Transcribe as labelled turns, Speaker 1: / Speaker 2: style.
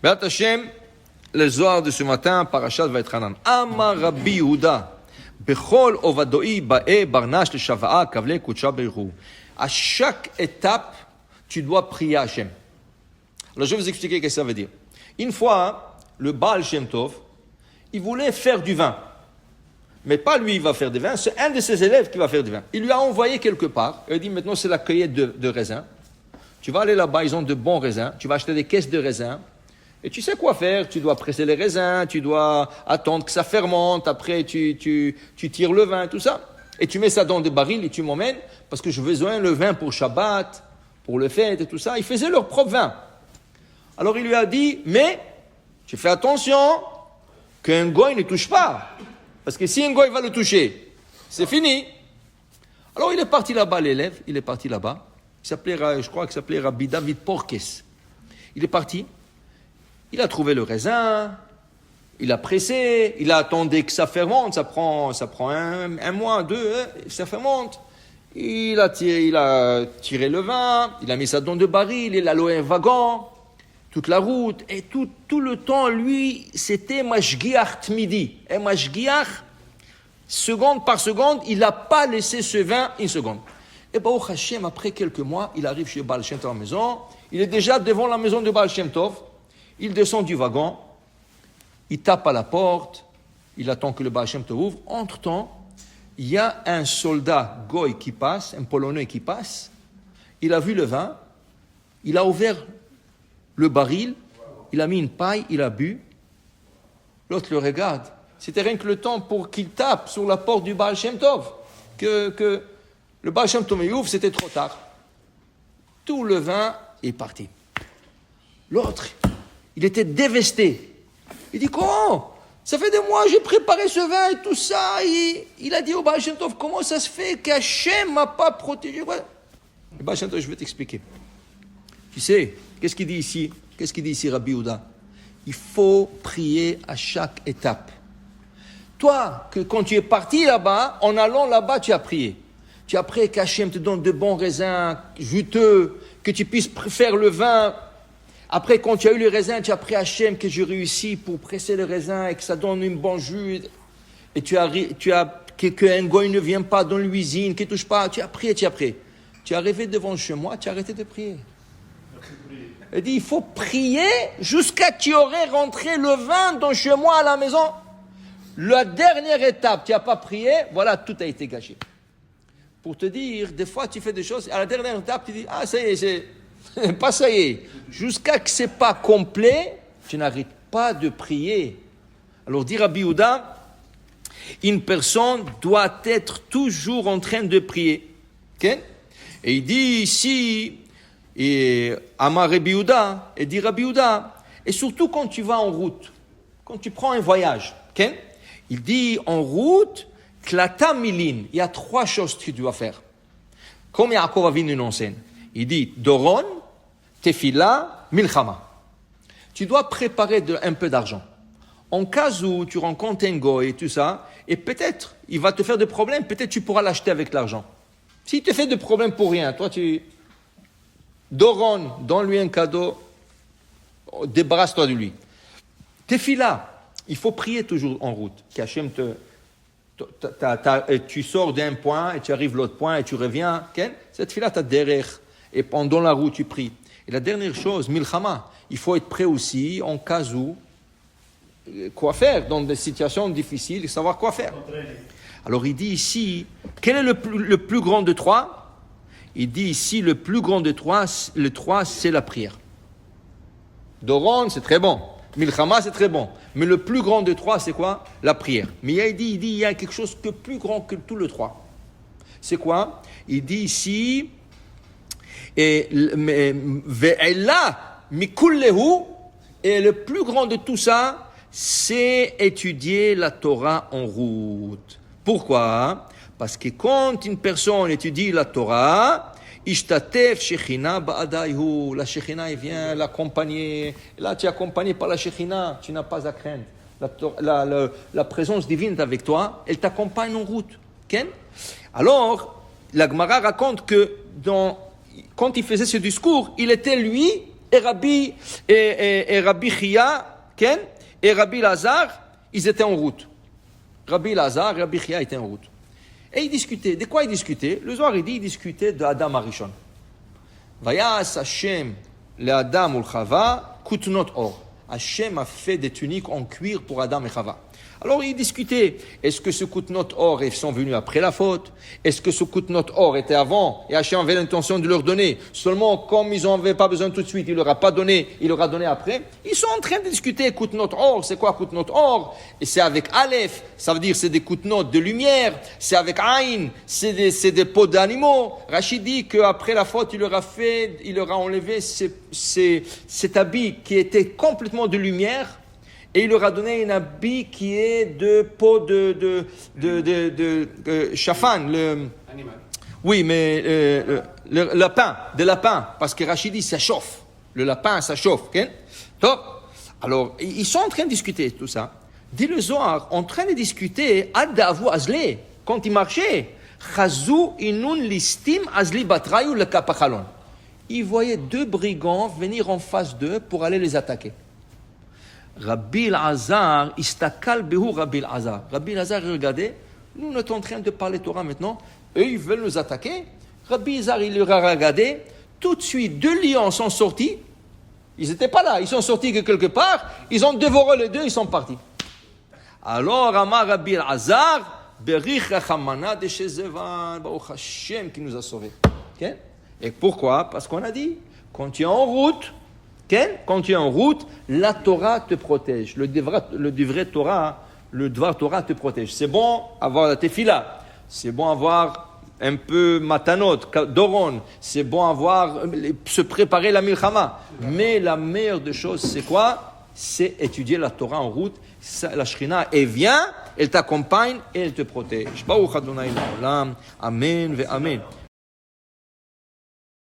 Speaker 1: Be'at Hashem, le Zohar de ce matin, Parashat Vaetchanan. Amar Rabbi Yehuda, Bechol Ovadoi Ba'e Barnash le Shava'a Kavle Kutsha Beirou. À chaque étape, tu dois prier à Hashem. Alors je vais vous expliquer ce que ça veut dire. Une fois, le Baal Shem Tov, il voulait faire du vin. Mais pas lui, il va faire du vin, c'est un de ses élèves qui va faire du vin. Il lui a envoyé quelque part, il a dit maintenant c'est la cueillette de raisins. Tu vas aller là-bas, ils ont de bons raisins, tu vas acheter des caisses de raisins, et tu sais quoi faire, tu dois presser les raisins, tu dois attendre que ça fermente, après tu tires le vin, tout ça. Et tu mets ça dans des barils et tu m'emmènes, parce que j'ai besoin le vin pour Shabbat, pour le fête et tout ça. Ils faisaient leur propre vin. Alors il lui a dit, mais tu fais attention qu'un goy ne touche pas. Parce que si un goy va le toucher, c'est fini. Alors il est parti là-bas, l'élève, il est parti là-bas. Je crois qu'il s'appelait Rabbi David Porkes. Il est parti, il a trouvé le raisin, il a pressé, il a attendu que ça fermente, ça prend un mois, deux, ça fermente. Il a tiré le vin, il a mis ça dans deux barils, il a loué un wagon, toute la route, et tout le temps, lui, c'était Mashgiach Tmidi. Et Mashgiach, seconde par seconde, il n'a pas laissé ce vin une seconde. Et Baruch Hashem, après quelques mois, il arrive chez Baal Shem Tov à la maison, il est déjà devant la maison de Baal Shem Tov, il descend du wagon, il tape à la porte, il attend que le Baal Shem Tov ouvre. Entre-temps, il y a un soldat goy qui passe, un Polonais qui passe, il a vu le vin, il a ouvert le baril, il a mis une paille, il a bu. L'autre le regarde. C'était rien que le temps pour qu'il tape sur la porte du Baal Shem Tov. Que le Baal Shem Tov ouvre, c'était trop tard. Tout le vin est parti. L'autre, il était dévasté. Il dit, comment? Ça fait des mois, j'ai préparé ce vin et tout ça. Il a dit au Baal Shem Tov, comment ça se fait qu'Hachem ne m'a pas protégé? Le Baal Shem Tov, je vais t'expliquer. Tu sais, qu'est-ce qu'il dit ici, Rabbi Yehuda? Il faut prier à chaque étape. Toi, quand tu es parti là-bas, en allant là-bas, tu as prié. Tu as prié qu'Hachem te donne de bons raisins juteux, que tu puisses faire le vin. Après, quand tu as eu le raisin, tu as prié Hachem que je réussis pour presser le raisin et que ça donne une bonne jus. Et qu'un goy ne vienne pas dans l'usine, qu'il ne touche pas. Tu as prié. Tu es arrivé devant chez moi, tu as arrêté de prier. Il dit, il faut prier jusqu'à ce que tu aurais rentré le vin dans chez moi à la maison. La dernière étape, tu n'as pas prié, voilà, tout a été gâché. Pour te dire, des fois tu fais des choses, à la dernière étape, tu dis, ah ça y est, c'est pas ça y est. Jusqu'à ce que ce n'est pas complet, tu n'arrêtes pas de prier. Alors dit Rabbi Yehuda, une personne doit être toujours en train de prier. Okay? Et il dit ici, et Amar Rabbi Yehuda, et dit Rabbi Yehuda, et surtout quand tu vas en route, quand tu prends un voyage, okay? Il dit en route, Klata Milin, il y a 3 choses que tu dois faire. Comme Yaakov Avinu nous enseigne, il dit Doron, Tefila, Milchama. Tu dois préparer un peu d'argent. En cas où tu rencontres un goy et tout ça, et peut-être il va te faire des problèmes, peut-être tu pourras l'acheter avec l'argent. S'il te fait des problèmes pour rien, toi Doron, donne-lui un cadeau, débarrasse-toi de lui. Tefila, il faut prier toujours en route. Qu'Hachem tu sors d'un point et tu arrives à l'autre point et tu reviens. Cette fila, tu as derrière. Et pendant la route, tu pries. Et la dernière chose, Milchama, il faut être prêt aussi en cas où, quoi faire dans des situations difficiles, savoir quoi faire. Alors il dit ici, quel est le plus grand de 3? Il dit ici, le plus grand de 3, le 3, c'est la prière. Doron, c'est très bon. Milchama, c'est très bon. Mais le plus grand de 3, c'est quoi? La prière. Mais il dit, il y a quelque chose de plus grand que tous les 3. C'est quoi? Il dit ici, et le plus grand de tout ça, c'est étudier la Torah en route. Pourquoi? Parce que quand une personne étudie la Torah, Ishtatef Shechina Ba'adayhu, la Shechina vient l'accompagner. Là, tu es accompagné par la Shechina, tu n'as pas à craindre. La présence divine est avec toi, elle t'accompagne en route. Okay? Alors, la Gemara raconte que quand il faisait ce discours, il était lui et Rabbi Chia, Ken, et Rabbi Lazar, ils étaient en route. Rabbi Lazar et Rabbi Chia étaient en route. Et ils discutaient. De quoi ils discutaient? Le Zohar, il dit, ils discutaient de Adam Arishon. Vayas Hashem, le Adam ou le Chava, kutnot or. Hashem a fait des tuniques en cuir pour Adam et Chava. Alors ils discutaient, est-ce que ce kutnot or, ils sont venus après la faute? Est-ce que ce kutnot or était avant et Hachem avait l'intention de leur donner? Seulement, comme ils n'en avaient pas besoin tout de suite, il leur a pas donné, il leur a donné après. Ils sont en train de discuter, kutnot or, c'est quoi kutnot or? Et c'est avec Aleph, ça veut dire c'est des kutnot de lumière, c'est avec Aïn, c'est des peaux d'animaux. Rachid dit qu'après la faute, il leur a enlevé cet habit qui était complètement de lumière. Et il leur a donné un habit qui est de peau de chafan, oui, mais le lapin, de lapin, parce que Rachid dit ça chauffe, le lapin ça chauffe, okay? Top. Alors ils sont en train de discuter tout ça. Dit le Zohar, en train de discuter, Adavu Azle, quand il marchait, Chazou inun listim Azli batrayu le kapachalon. Ils voyaient deux brigands venir en face d'eux pour aller les attaquer. Rabbi Lazar, istakal behu Rabbi Lazar. Rabbi Lazar, regardez, nous sommes en train de parler Torah maintenant, eux ils veulent nous attaquer. Rabbi Lazar, il leur a regardé, tout de suite, deux lions sont sortis, ils n'étaient pas là, ils sont sortis que quelque part, ils ont dévoré les deux, ils sont partis. Alors, Amar Rabbi Lazar, berich rachamana de Shezevan, Baruch Hashem qui nous a sauvés. Okay? Et pourquoi? Parce qu'on a dit, quand tu es en route, quand tu es en route, la Torah te protège. Le Dvar Torah te protège. C'est bon avoir la tefila. C'est bon avoir un peu matanot, doron. C'est bon avoir, se préparer la milchama. Mais la meilleure des choses, c'est quoi? C'est étudier la Torah en route. La Shrina, elle vient, elle t'accompagne et elle te protège. Baruch Adonai Olam. Amen ve Amen.